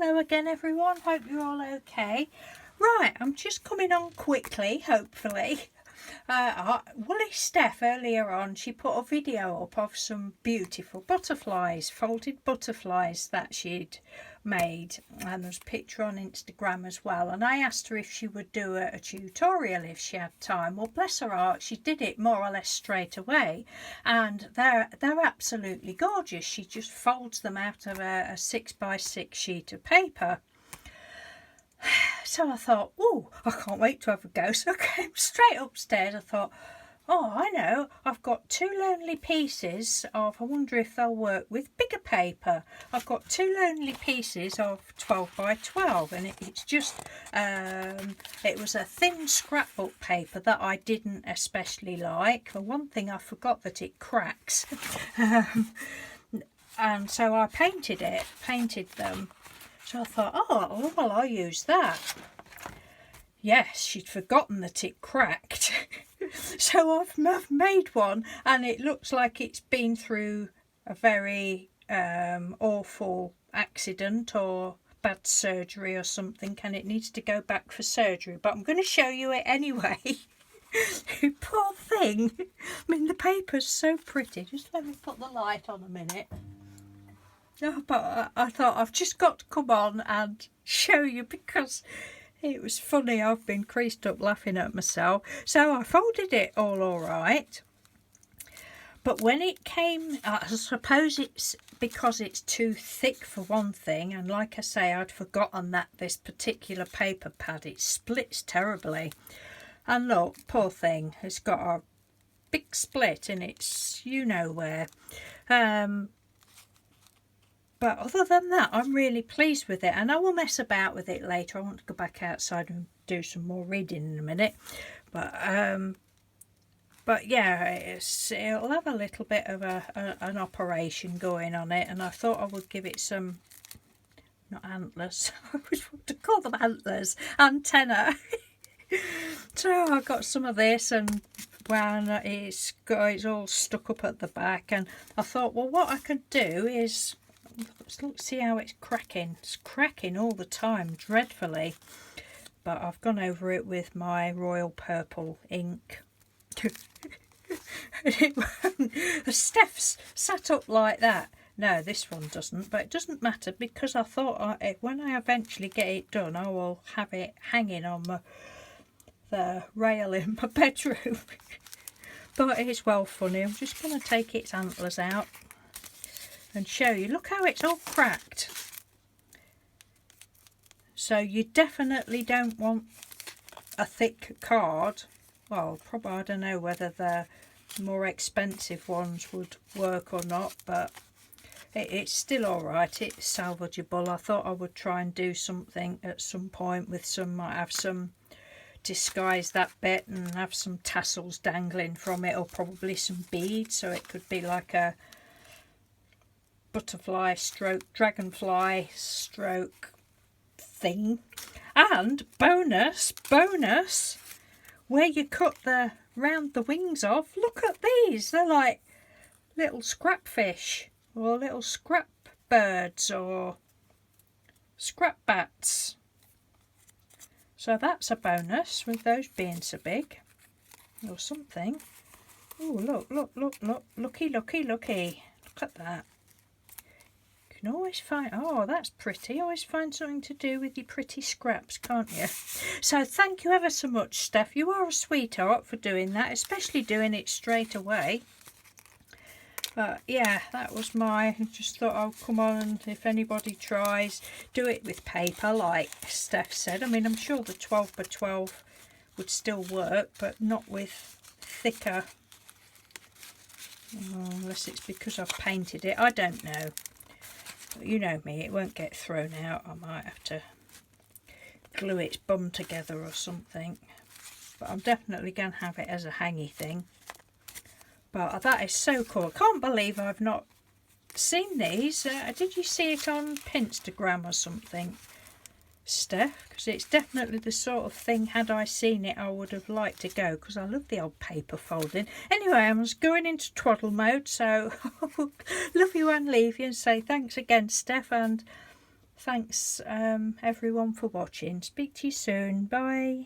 Hello again everyone, hope you're all okay. Right, I'm just coming on quickly, hopefully. WoollySteph earlier on, she put a video up of some beautiful butterflies, folded butterflies that she'd made, and there's a picture on Instagram as well, and I asked her if she would do a tutorial if she had time. Well, bless her heart, she did it more or less straight away, and they're absolutely gorgeous. She just folds them out of a 6x6 sheet of paper. So I thought, oh, I can't wait to have a go. So I came straight upstairs. I thought, oh, I know, I've got two lonely pieces of, I wonder if they'll work with bigger paper. I've got two lonely pieces of 12x12, and it's just, it was a thin scrapbook paper that I didn't especially like. For one thing, I forgot that it cracks. And so I painted them. So I thought, oh, well, I'll use that. Yes, she'd forgotten that it cracked. So I've made one, and it looks like it's been through a very awful accident or bad surgery or something, and it needs to go back for surgery. But I'm going to show you it anyway. Poor thing. I mean, the paper's so pretty. Just let me put the light on a minute. Oh, but I thought I've just got to come on and show you because it was funny. I've been creased up laughing at myself. So I folded it all right. But when it came, I suppose it's because it's too thick for one thing. And like I say, I'd forgotten that this particular paper pad, it splits terribly. And look, poor thing, it's got a big split in its you-know-where. But other than that, I'm really pleased with it, and I will mess about with it later. I want to go back outside and do some more reading in a minute. But yeah, it'll have a little bit of an operation going on it, and I thought I would give it some, not antlers, I always want to call them antlers, antenna. So I got some of this, and when it's all stuck up at the back, and I thought, well, what I could do is, look, see how it's cracking. It's cracking all the time, dreadfully. But I've gone over it with my royal purple ink. Steph's sat up like that. No, this one doesn't, but it doesn't matter because I thought when I eventually get it done, I will have it hanging on the rail in my bedroom. But it's well funny. I'm just going to take its antlers out and show you. Look how it's all cracked. So you definitely don't want a thick card. Well, probably, I don't know whether the more expensive ones would work or not, but it's still alright. It's salvageable. I thought I would try and do something at some point with some, might have some, disguise that bit and have some tassels dangling from it, or probably some beads, so it could be like a butterfly stroke dragonfly stroke thing. And bonus, where you cut the round the wings off, look at these. They're like little scrap fish or little scrap birds or scrap bats. So that's a bonus with those being so big or something. Oh, look, looky. Look at that. You can always find, oh, that's pretty. Always find something to do with your pretty scraps, can't you? So thank you ever so much, Steph. You are a sweetheart for doing that, especially doing it straight away. But yeah, that was I just thought I'll come on, and if anybody tries, do it with paper like Steph said. I mean, I'm sure the 12x12 would still work, but not with thicker. Oh, unless it's because I've painted it, I don't know. But you know me, it won't get thrown out. I might have to glue its bum together or something. But I'm definitely going to have it as a hangy thing. But that is so cool. I can't believe I've not seen these. Did you see it on Pinstagram or something, Steph? Because it's definitely the sort of thing, had I seen it, I would have liked to go, because I love the old paper folding. Anyway, I'm just going into twaddle mode, so love you and leave you, and say thanks again, Steph, and Thanks everyone for watching. Speak to you soon. Bye.